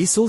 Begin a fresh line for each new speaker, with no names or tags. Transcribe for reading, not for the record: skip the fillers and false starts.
ASUS